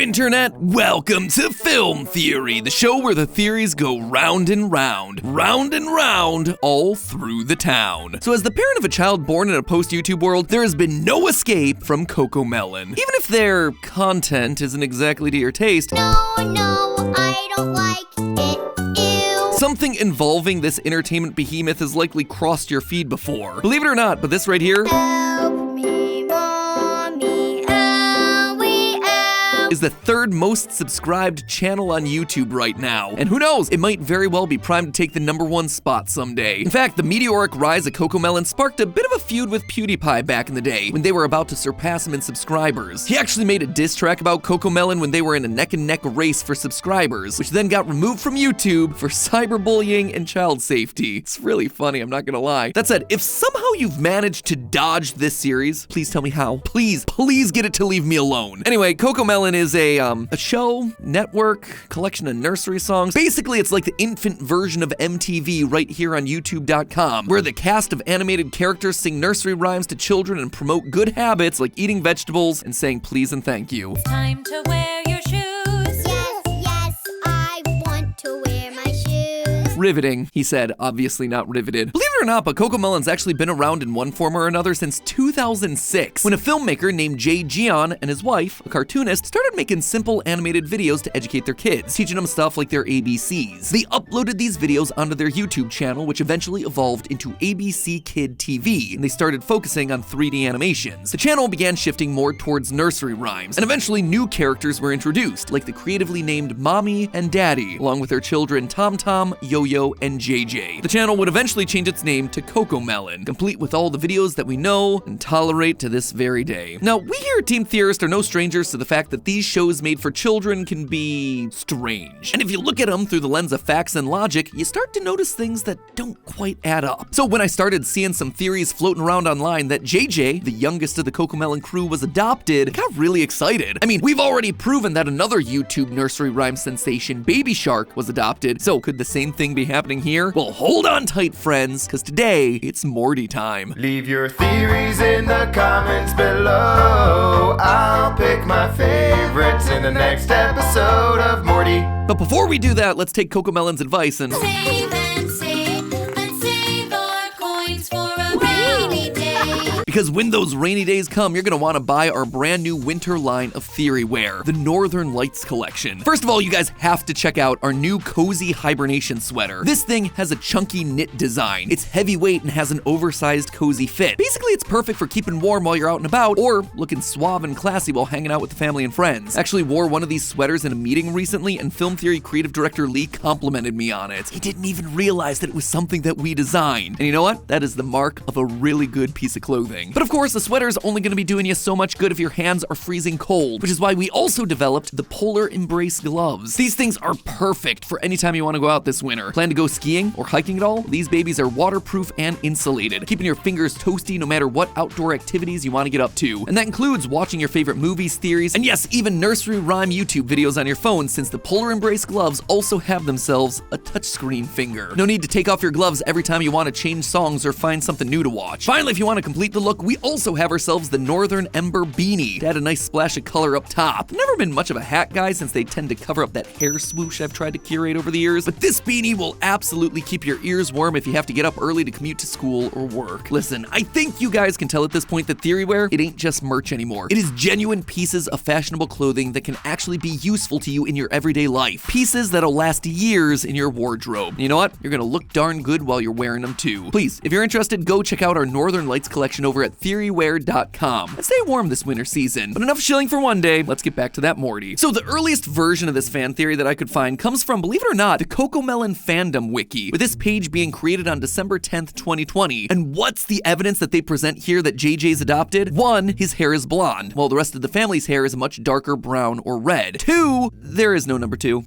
Internet, welcome to Film Theory, the show where the theories go round and round, all through the town. So as the parent of a child born in a post-YouTube world, there has been no escape from Cocomelon. Even if their content isn't exactly to your taste. No, I don't like it, ew. Something involving this entertainment behemoth has likely crossed your feed before. Believe it or not, but this right here Help me, mommy, is the third most subscribed channel on YouTube right now. And who knows, it might very well be primed to take the #1 spot someday. In fact, the meteoric rise of Cocomelon sparked a bit of a feud with PewDiePie back in the day, when they were about to surpass him in subscribers. He actually made a diss track about Cocomelon when they were in a neck-and-neck race for subscribers, which then got removed from YouTube for cyberbullying and child safety. It's really funny, I'm not gonna lie. That said, if somehow you've managed to dodge this series, please tell me how. Please get it to leave me alone. Anyway, Cocomelon is a show, network, collection of nursery songs. Basically, it's like the infant version of MTV right here on YouTube.com, where the cast of animated characters sing nursery rhymes to children and promote good habits like eating vegetables and saying please and thank you. Time to wear your shoes. Yes, I want to wear my shoes. Riveting, he said, obviously not riveted. Believe it or not, but Cocomelon's actually been around in one form or another since 2006, when a filmmaker named Jay Gian and his wife, a cartoonist, started making simple animated videos to educate their kids, teaching them stuff like their ABCs. They uploaded these videos onto their YouTube channel, which eventually evolved into ABC Kid TV, and they started focusing on 3D animations. The channel began shifting more towards nursery rhymes, and eventually new characters were introduced, like the creatively named Mommy and Daddy, along with their children Tom Tom, Yo-Yo, and JJ. The channel would eventually change its name to Cocomelon, complete with all the videos that we know and tolerate to this very day. Now, we here at Team Theorist are no strangers to the fact that these shows made for children can be strange. And if you look at them through the lens of facts and logic, you start to notice things that don't quite add up. So when I started seeing some theories floating around online that JJ, the youngest of the Cocomelon crew, was adopted, I got really excited. I mean, we've already proven that another YouTube nursery rhyme sensation, Baby Shark, was adopted, so could the same thing be happening here? Well, hold on tight, friends, because today, it's Morty time. Leave your theories in the comments below. I'll pick my favorites in the next episode of Morty. But before we do that, let's take Cocomelon's advice and Save and save our coins for a rainy day. because when those rainy days come, you're gonna wanna buy our brand new winter line of Theorywear, the Northern Lights collection. First of all, you guys have to check out our new cozy hibernation sweater. This thing has a chunky knit design. It's heavyweight and has an oversized cozy fit. Basically, it's perfect for keeping warm while you're out and about, or looking suave and classy while hanging out with the family and friends. Actually wore one of these sweaters in a meeting recently, and Film Theory creative director Lee complimented me on it. He didn't even realize that it was something that we designed. And you know what? That is the mark of a really good piece of clothing. But of course, the sweater is only gonna be doing you so much good if your hands are freezing cold, which is why we also developed the Polar Embrace gloves. These things are perfect for any time you wanna go out this winter. Plan to go skiing or hiking at all? These babies are waterproof and insulated, keeping your fingers toasty no matter what outdoor activities you wanna get up to. And that includes watching your favorite movies, theories, and yes, even nursery rhyme YouTube videos on your phone, since the Polar Embrace gloves also have themselves a touchscreen finger. No need to take off your gloves every time you wanna change songs or find something new to watch. Finally, if you wanna complete the look, we also have ourselves the Northern Ember beanie to add a nice splash of color up top. Never been much of a hat guy since they tend to cover up that hair swoosh I've tried to curate over the years, but this beanie will absolutely keep your ears warm if you have to get up early to commute to school or work. Listen, I think you guys can tell at this point that Theorywear, it ain't just merch anymore. It is genuine pieces of fashionable clothing that can actually be useful to you in your everyday life. Pieces that'll last years in your wardrobe. You know what? You're gonna look darn good while you're wearing them too. Please, if you're interested, go check out our Northern Lights collection over at Theorywear.com and stay warm this winter season. But enough shilling for one day, let's get back to that Morty. So the earliest version of this fan theory that I could find comes from, believe it or not, the Cocomelon fandom wiki, with this page being created on December 10th, 2020. And what's the evidence that they present here that JJ's adopted? 1, his hair is blonde, while the rest of the family's hair is a much darker brown or red. 2, there is no number 2.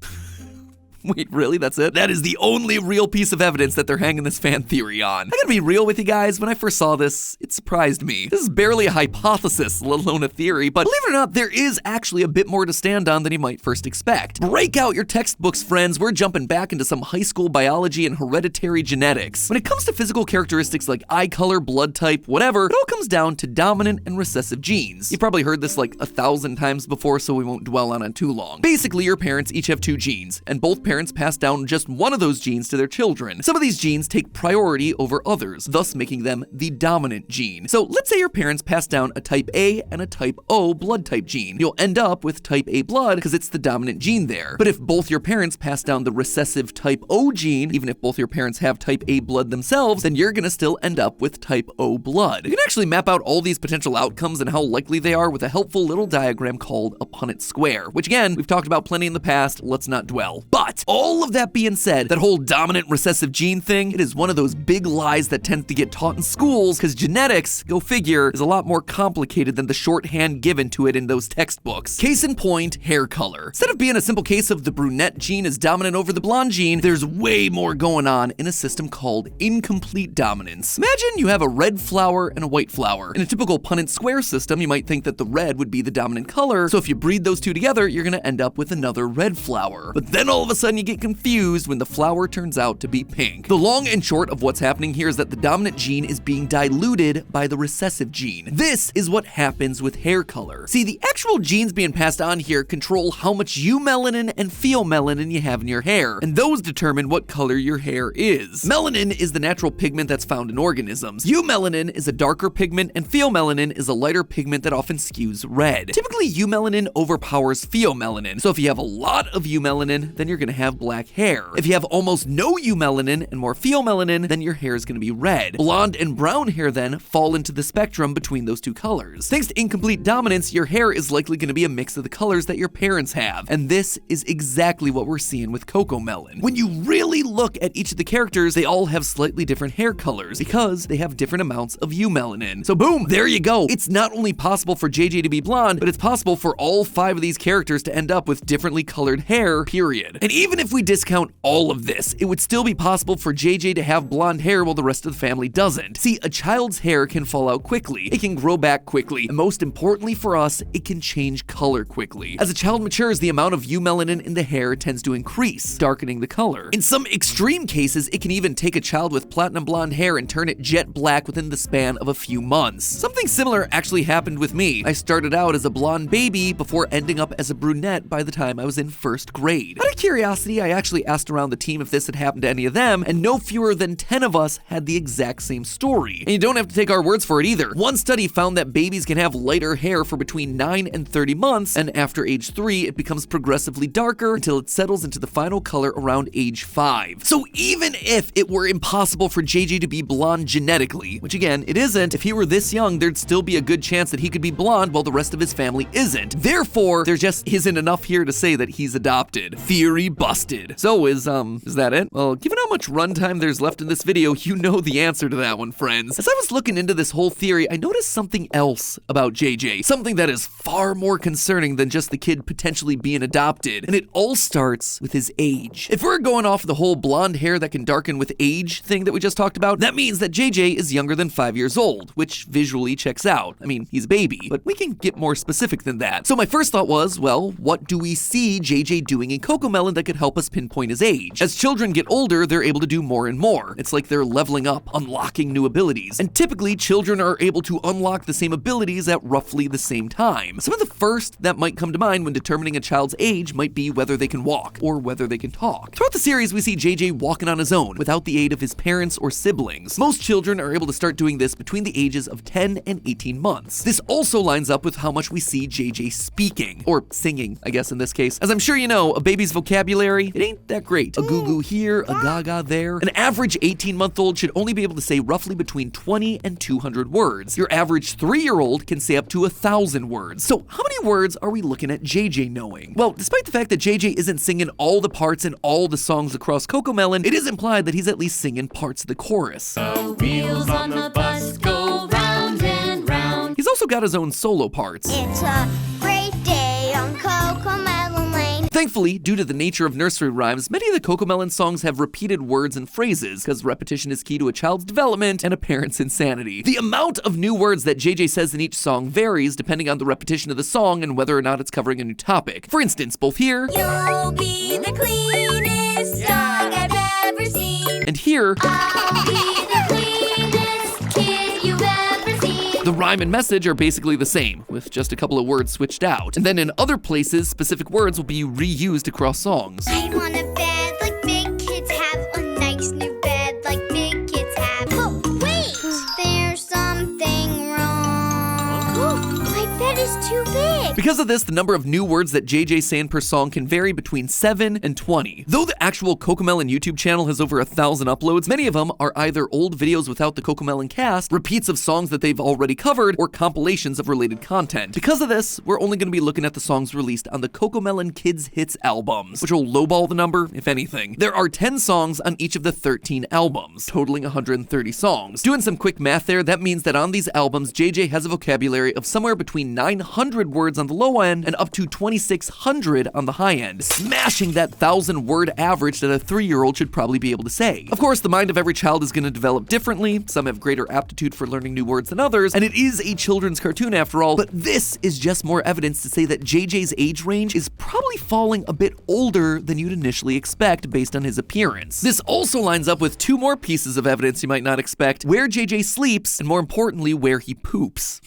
Wait, really? That's it? That is the only real piece of evidence that they're hanging this fan theory on. I gotta be real with you guys, when I first saw this, it surprised me. This is barely a hypothesis, let alone a theory, but believe it or not, there is actually a bit more to stand on than you might first expect. Break out your textbooks, friends. We're jumping back into some high school biology and hereditary genetics. When it comes to physical characteristics like eye color, blood type, whatever, it all comes down to dominant and recessive genes. You've probably heard this like 1,000 times before, so we won't dwell on it too long. Basically, your parents each have 2 genes, and both parents pass down just one of those genes to their children. Some of these genes take priority over others, thus making them the dominant gene. So let's say your parents pass down a type A and a type O blood type gene. You'll end up with type A blood because it's the dominant gene there. But if both your parents pass down the recessive type O gene, even if both your parents have type A blood themselves, then you're gonna still end up with type O blood. You can actually map out all these potential outcomes and how likely they are with a helpful little diagram called a Punnett square, which again, we've talked about plenty in the past, let's not dwell. But all of that being said, that whole dominant recessive gene thing, it is one of those big lies that tends to get taught in schools because genetics, go figure, is a lot more complicated than the shorthand given to it in those textbooks. Case in point, hair color. Instead of being a simple case of the brunette gene is dominant over the blonde gene, there's way more going on in a system called incomplete dominance. Imagine you have a red flower and a white flower. In a typical Punnett square system, you might think that the red would be the dominant color, so if you breed those two together, you're gonna end up with another red flower. But then all of a sudden you get confused when the flower turns out to be pink. The long and short of what's happening here is that the dominant gene is being diluted by the recessive gene. This is what happens with hair color. See, the actual genes being passed on here control how much eumelanin and pheomelanin you have in your hair, and those determine what color your hair is. Melanin is the natural pigment that's found in organisms. Eumelanin is a darker pigment, and pheomelanin is a lighter pigment that often skews red. Typically, eumelanin overpowers pheomelanin, so if you have a lot of eumelanin, then you're gonna have black hair. If you have almost no eumelanin and more pheomelanin, then your hair is gonna be red. Blonde and brown hair then fall into the spectrum between those two colors. Thanks to incomplete dominance, your hair is likely gonna be a mix of the colors that your parents have, and this is exactly what we're seeing with Cocomelon. When you really look at each of the characters, they all have slightly different hair colors because they have different amounts of eumelanin. So boom, there you go. It's not only possible for JJ to be blonde, but it's possible for all 5 of these characters to end up with differently colored hair, period. And even if we discount all of this, it would still be possible for JJ to have blonde hair while the rest of the family doesn't. See, a child's hair can fall out quickly, it can grow back quickly, and most importantly for us, it can change color quickly. As a child matures, the amount of eumelanin in the hair tends to increase, darkening the color. In some extreme cases, it can even take a child with platinum blonde hair and turn it jet black within the span of a few months. Something similar actually happened with me. I started out as a blonde baby before ending up as a brunette by the time I was in 1st grade. Out of curiosity, I actually asked around the team if this had happened to any of them, and no fewer than 10 of us had the exact same story. And you don't have to take our words for it either. One study found that babies can have lighter hair for between 9 and 30 months, and after age 3, it becomes progressively darker until it settles into the final color around age 5. So even if it were impossible for JJ to be blonde genetically, which again, it isn't, if he were this young, there'd still be a good chance that he could be blonde while the rest of his family isn't. Therefore, there just isn't enough here to say that he's adopted. Theory busted. So is that it? Well, given how much runtime there's left in this video, you know the answer to that one, friends. As I was looking into this whole theory, I noticed something else about JJ, something that is far more concerning than just the kid potentially being adopted, and it all starts with his age. If we're going off the whole blonde hair that can darken with age thing that we just talked about, that means that JJ is younger than 5 years old, which visually checks out. I mean, he's a baby, but we can get more specific than that. So my first thought was, well, what do we see JJ doing in Cocomelon that could help us pinpoint his age? As children get older, they're able to do more and more. It's like they're leveling up, unlocking new abilities. And typically, children are able to unlock the same abilities at roughly the same time. Some of the first that might come to mind when determining a child's age might be whether they can walk or whether they can talk. Throughout the series, we see JJ walking on his own without the aid of his parents or siblings. Most children are able to start doing this between the ages of 10 and 18 months. This also lines up with how much we see JJ speaking, or singing, I guess in this case. As I'm sure you know, a baby's vocabulary, it ain't that great. A goo-goo here, a gaga there. An average 18-month-old should only be able to say roughly between 20 and 200 words. Your average 3-year-old can say up to 1,000 words. So how many words are we looking at JJ knowing? Well, despite the fact that JJ isn't singing all the parts in all the songs across Cocomelon, it is implied that he's at least singing parts of the chorus. The wheels on the bus go round and round. He's also got his own solo parts. It's a great day on Cocomelon Lane. Thankfully, due to the nature of nursery rhymes, many of the Cocomelon songs have repeated words and phrases, because repetition is key to a child's development and a parent's insanity. The amount of new words that JJ says in each song varies depending on the repetition of the song and whether or not it's covering a new topic. For instance, both here You'll be the cleanest dog I've ever seen. and here, I'll be the cleanest kid you've ever seen. the rhyme and message are basically the same, with just a couple of words switched out. And then in other places, specific words will be reused across songs. I want a bed like big kids have, a nice new bed like big kids have. Oh, wait! There's something wrong. My bed is too big. Because of this, the number of new words that JJ's saying per song can vary between 7 and 20. Though the actual Cocomelon YouTube channel has over 1,000 uploads, many of them are either old videos without the Cocomelon cast, repeats of songs that they've already covered, or compilations of related content. Because of this, we're only going to be looking at the songs released on the Cocomelon Kids Hits albums, which will lowball the number, if anything. There are 10 songs on each of the 13 albums, totaling 130 songs. Doing some quick math there, that means that on these albums, JJ has a vocabulary of somewhere between 900 words on the low end and up to 2,600 on the high end, smashing that 1,000-word average that a 3-year-old should probably be able to say. Of course, the mind of every child is going to develop differently. Some have greater aptitude for learning new words than others, and it is a children's cartoon after all, but this is just more evidence to say that JJ's age range is probably falling a bit older than you'd initially expect based on his appearance. This also lines up with 2 more pieces of evidence you might not expect: where JJ sleeps, and more importantly, where he poops.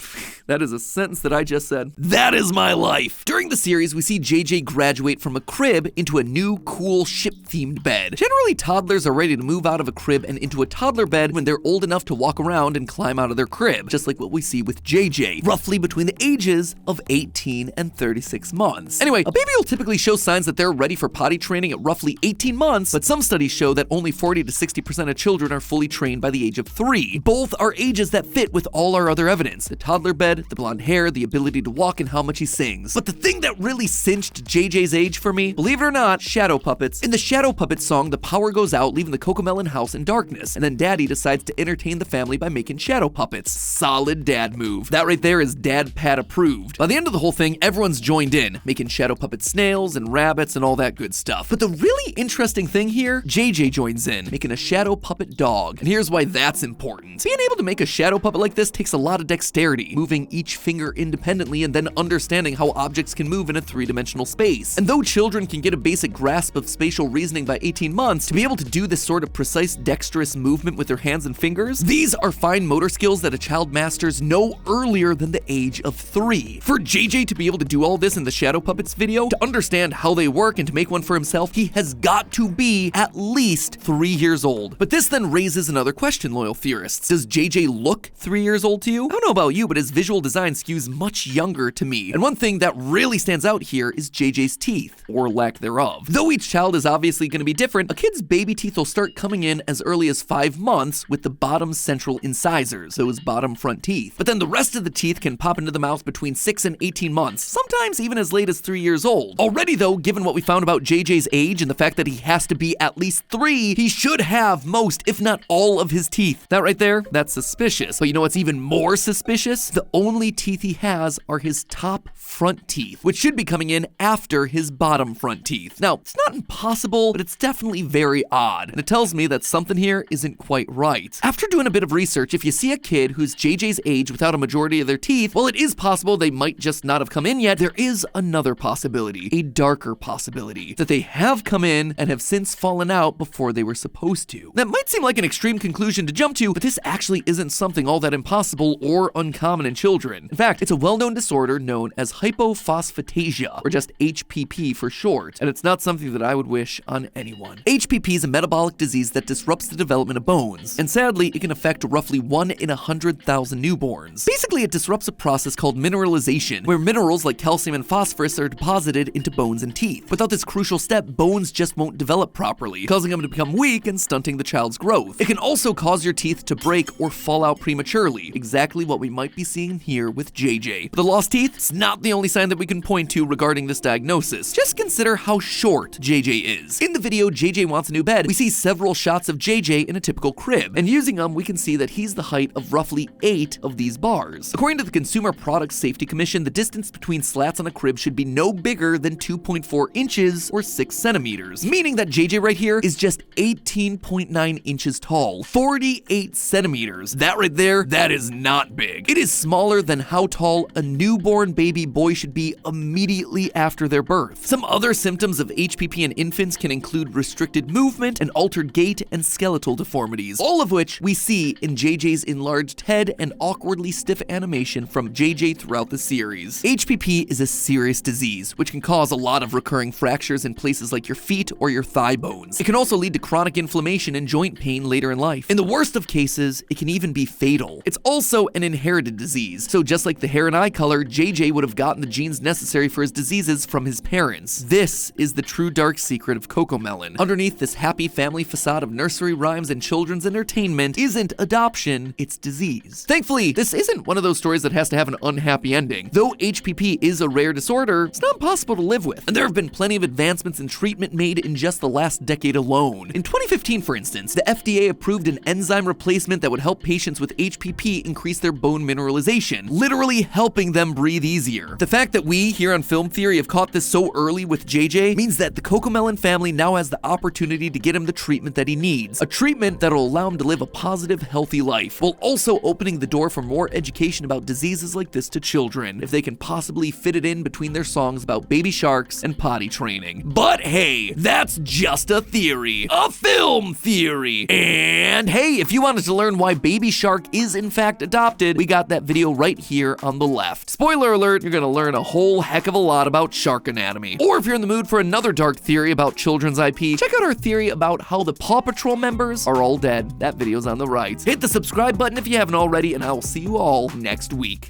That is a sentence that I just said. That is my life. During the series, we see JJ graduate from a crib into a new, cool, ship-themed bed. Generally, toddlers are ready to move out of a crib and into a toddler bed when they're old enough to walk around and climb out of their crib, just like what we see with JJ, roughly between the ages of 18 and 36 months. Anyway, a baby will typically show signs that they're ready for potty training at roughly 18 months, but some studies show that only 40 to 60% of children are fully trained by the age of 3. Both are ages that fit with all our other evidence: the toddler bed, the blonde hair, the ability to walk, and how much he sings. But the thing that really cinched JJ's age for me, believe it or not, shadow puppets. In the Shadow Puppet song, the power goes out, leaving the Cocomelon house in darkness, and then Daddy decides to entertain the family by making shadow puppets. Solid dad move. That right there is Dad Pat approved. By the end of the whole thing, everyone's joined in, making shadow puppet snails and rabbits and all that good stuff. But the really interesting thing here, JJ joins in, making a shadow puppet dog. And here's why that's important. Being able to make a shadow puppet like this takes a lot of dexterity, moving each finger independently and then understanding how objects can move in a 3-dimensional space. And though children can get a basic grasp of spatial reasoning by 18 months, to be able to do this sort of precise, dexterous movement with their hands and fingers, these are fine motor skills that a child masters no earlier than the age of 3. For JJ to be able to do all this in the Shadow Puppets video, to understand how they work and to make one for himself, he has got to be at least 3 years old. But this then raises another question, loyal theorists. Does JJ look 3 years old to you? I don't know about you, but his visual design skews much younger to me. And one thing that really stands out here is JJ's teeth, or lack thereof. Though each child is obviously going to be different, a kid's baby teeth will start coming in as early as 5 months with the bottom central incisors, those bottom front teeth. But then the rest of the teeth can pop into the mouth between 6 and 18 months, sometimes even as late as 3 years old. Already though, given what we found about JJ's age and the fact that he has to be at least 3, he should have most, if not all, of his teeth. That right there, that's suspicious. But you know what's even more suspicious? The only teeth he has are his top front teeth, which should be coming in after his bottom front teeth. Now, it's not impossible, but it's definitely very odd, and it tells me that something here isn't quite right. After doing a bit of research, if you see a kid who's JJ's age without a majority of their teeth, while it is possible they might just not have come in yet, there is another possibility, a darker possibility, that they have come in and have since fallen out before they were supposed to. That might seem like an extreme conclusion to jump to, but this actually isn't something all that impossible or uncommon in children. In fact, it's a well-known disorder known as hypophosphatasia, or just HPP for short, and it's not something that I would wish on anyone. HPP is a metabolic disease that disrupts the development of bones, and sadly, it can affect roughly 1 in 100,000 newborns. Basically, it disrupts a process called mineralization, where minerals like calcium and phosphorus are deposited into bones and teeth. Without this crucial step, bones just won't develop properly, causing them to become weak and stunting the child's growth. It can also cause your teeth to break or fall out prematurely, exactly what we might be seeing here with JJ. But the lost teeth, it's not not the only sign that we can point to regarding this diagnosis. Just consider how short JJ is. In the video JJ Wants a New Bed, we see several shots of JJ in a typical crib, and using them we can see that he's the height of roughly 8 of these bars. According to the Consumer Product Safety Commission, the distance between slats on a crib should be no bigger than 2.4 inches or 6 centimeters, meaning that JJ right here is just 18.9 inches tall, 48 centimeters. That right there, that is not big. It is smaller than how tall a newborn baby boy should be immediately after their birth. Some other symptoms of HPP in infants can include restricted movement and altered gait and skeletal deformities, all of which we see in JJ's enlarged head and awkwardly stiff animation from JJ throughout the series. HPP is a serious disease, which can cause a lot of recurring fractures in places like your feet or your thigh bones. It can also lead to chronic inflammation and joint pain later in life. In the worst of cases, it can even be fatal. It's also an inherited disease, so just like the hair and eye color, JJ would have gotten the genes necessary for his diseases from his parents. This is the true dark secret of Cocomelon. Underneath this happy family facade of nursery rhymes and children's entertainment isn't adoption, it's disease. Thankfully, this isn't one of those stories that has to have an unhappy ending. Though HPP is a rare disorder, it's not impossible to live with, and there have been plenty of advancements in treatment made in just the last decade alone. In 2015, for instance, the FDA approved an enzyme replacement that would help patients with HPP increase their bone mineralization, literally helping them breathe easier. The fact that we here on Film Theory have caught this so early with JJ means that the Cocomelon family now has the opportunity to get him the treatment that he needs, a treatment that'll allow him to live a positive, healthy life, while also opening the door for more education about diseases like this to children, if they can possibly fit it in between their songs about baby sharks and potty training. But hey, that's just a theory, a film theory. And hey, if you wanted to learn why Baby Shark is in fact adopted, we got that video right here on the left. Spoiler alert, you're gonna learn a whole heck of a lot about shark anatomy. Or if you're in the mood for another dark theory about children's IP, check out our theory about how the Paw Patrol members are all dead. That video's on the right. Hit the subscribe button if you haven't already, and I will see you all next week.